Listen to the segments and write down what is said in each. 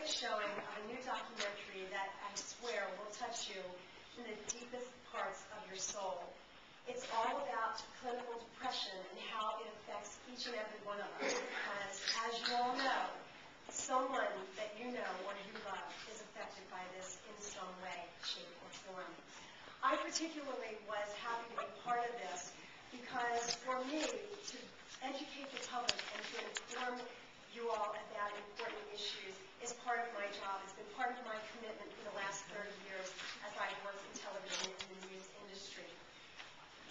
a showing of a new documentary that I swear will touch you in the deepest parts of your soul. It's all about clinical depression and how it affects each and every one of us. Because, as you all know, someone that you know or you love is affected by this in some way, shape, or form. I particularly was happy to be part of this because for me, to educate the public and to inform you all about important issues is part of my job. It's been part of my commitment for the last 30 years as I've worked in television and the news industry.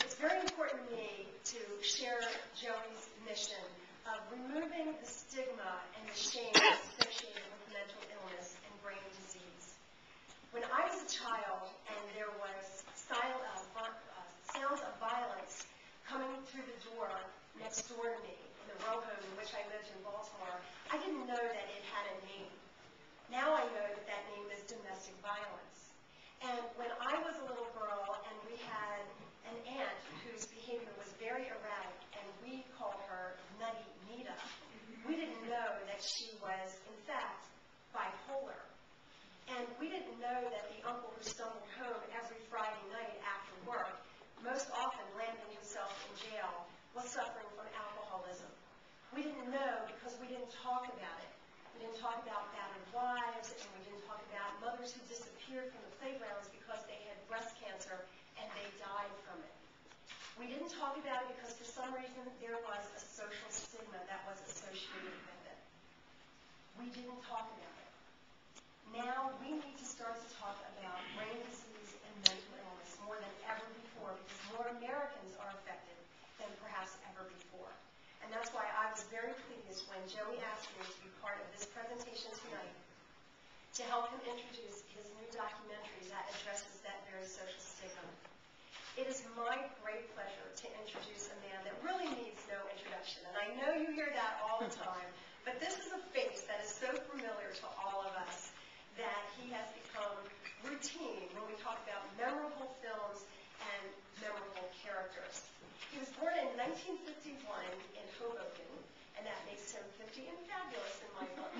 It's very important to me to share Joey's mission of removing the stigma and the shame associated with mental illness and brain disease. When I was a child and there was sounds of violence coming through the door next door to me in the row home in which I lived in Baltimore, I didn't know that it had a name. Now I know that that name is domestic violence. And when I was a little girl and we had an aunt whose behavior was very erratic and we called her Nutty Nita, we didn't know that she was, in fact, bipolar. And we didn't know that the uncle who stumbled home every Friday night after work, most often landing himself in jail, was suffering from alcoholism. We didn't know because we didn't talk about it. We didn't talk about battered wives, and we didn't talk about mothers who disappeared from the playgrounds because they had breast cancer and they died from it. We didn't talk about it because for some reason there was a social stigma that was associated with it. We didn't talk about it. Now we need to start to talk about brain disease and mental illness more than ever before because more Americans are affected than perhaps ever before. And that's why I was very pleased when Joey asked me to be part of this presentation tonight to help him introduce his new documentary that addresses that very social stigma. It is my great pleasure to introduce a man that really needs no introduction. And I know you hear that all the time, but this is a face that is so familiar to all of us that he has become routine when we talk about memorable films and memorable characters. He was born in 1951 in Hoboken, and that makes him 50 and fabulous in my book.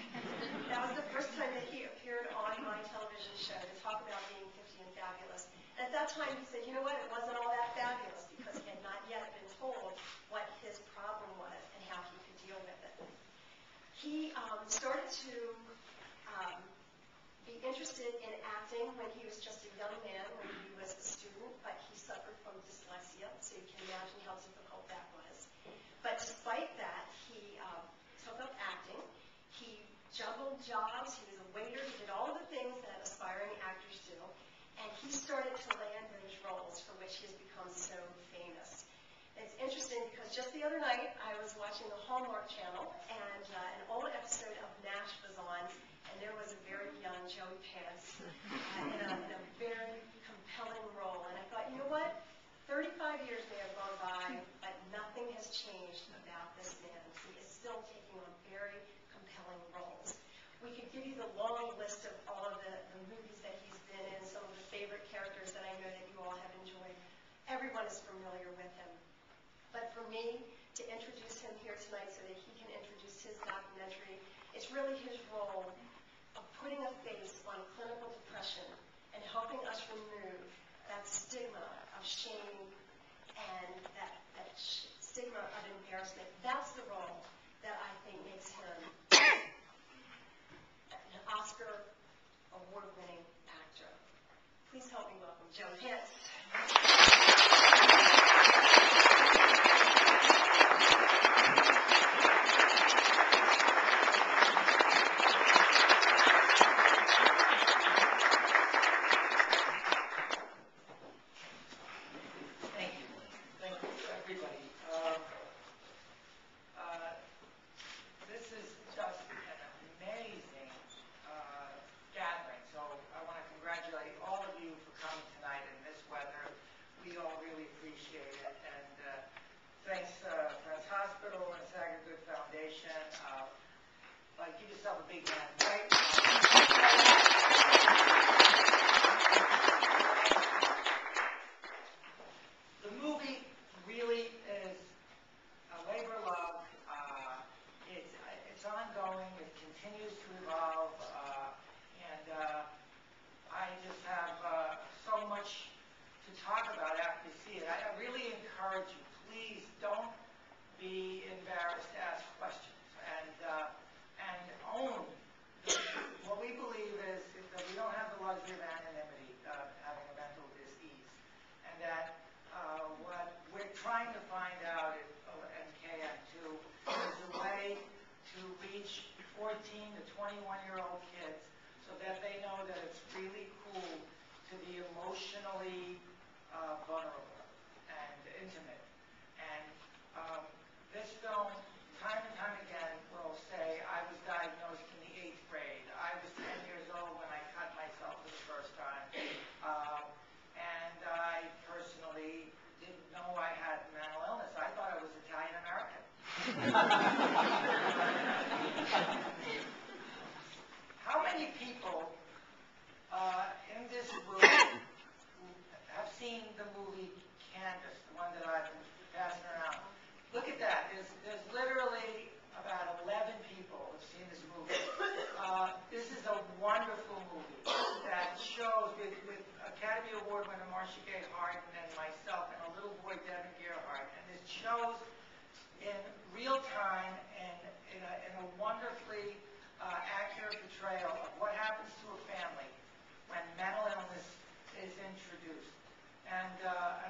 That was the first time that he appeared on my television show to talk about being 50 and fabulous. And at that time he said, you know what, it wasn't all that fabulous because he had not yet been told what his problem was and how he could deal with it. He started to be interested in acting when he was just a young man, when he was a student, but he suffered from dyslexia, so you can imagine how difficult that was. But despite that, he took up acting. He juggled jobs. He was a waiter. He did all of the things that aspiring actors do. And he started to land those roles for which he has become so famous. And it's interesting because just the other night, I was watching the Hallmark Channel, and an old episode of MASH was on, and there was a very young Joey Pants in a very compelling role. And I thought, you know what? 35 years may have gone by, but nothing has changed about this man. He is still taking on very compelling roles. We could give you the long list of all of the movies that he's been in, some of the favorite characters that I know that you all have enjoyed. Everyone is familiar with him. But for me, to introduce him here tonight so that he can introduce his documentary, it's really his role of putting a face on clinical depression and helping us remove that stigma of shame and that stigma of embarrassment. That's the role that I think makes him an Oscar award-winning actor. Please help me welcome Joey Pants. Give yourself a big hand, right? The movie really is a labor of love. It's ongoing. It continues to evolve. I just have so much to talk about after you see it. I really encourage you, please don't be embarrassed to ask questions and own. What we believe is that we don't have the luxury of anonymity, having a mental disease, and that what we're trying to find out at KM2 is a way to reach 14 to 21-year-old kids so that they know that it's really cool to be emotionally vulnerable and intimate. And this film, time and time again, will say, I was diagnosed in the 8th grade. I was 10 years old when I cut myself for the first time. And I personally didn't know I had mental illness. I thought I was Italian-American. How many people in this room have seen the movie Canvas, the one that I've been passing around? Look at that. There's literally about 11 people who've seen this movie. This is a wonderful movie that shows, with Academy Award winner Marcia Gay Harden and myself and a little boy, Devin Gerhardt, and it shows in real time and in a wonderfully accurate portrayal of what happens to a family when mental illness is introduced. And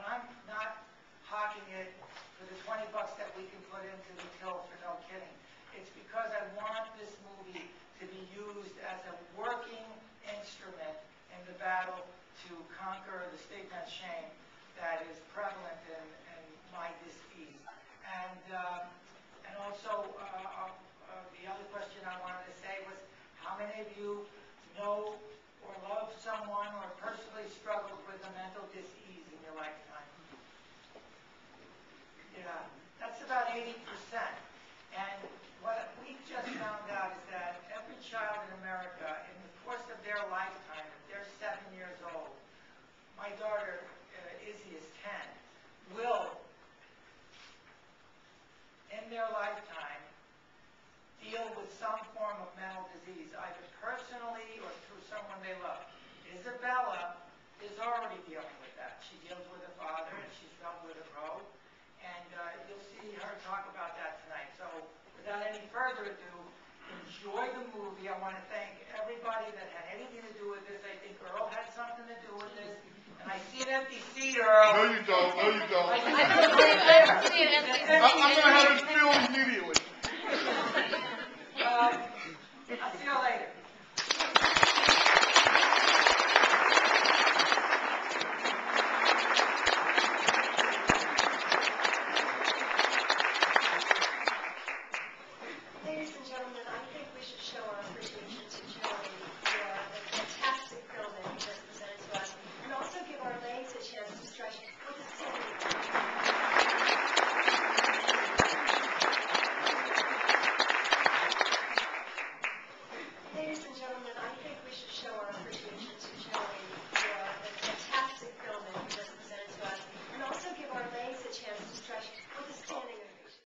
I'm not hawking it for the $20 that we can put into the till for no kidding. It's because I want this movie to be used as a working instrument in the battle to conquer the stigma and shame that is prevalent in my disease. And also, the other question I wanted to say was, how many of you know or love someone or personally struggled with a mental disease in your lifetime? Yeah, that's about 80%. And what we've just found out is that every child in America, in the course of their lifetime, if they're 7 years old, my daughter, Izzy, is 10, will, in their lifetime, deal with some form of mental disease, either personally or through someone they love. Isabella is already dealing with that. She deals with her father, and she's dealt with her road. And you'll see her talk about that tonight. So without any further ado, enjoy the movie. I want to thank everybody that had anything to do with this. I think Earl had something to do with this. And I see an empty seat, Earl. No, you don't. No, you don't. I don't see an empty seat. I'm going to have it filled immediately.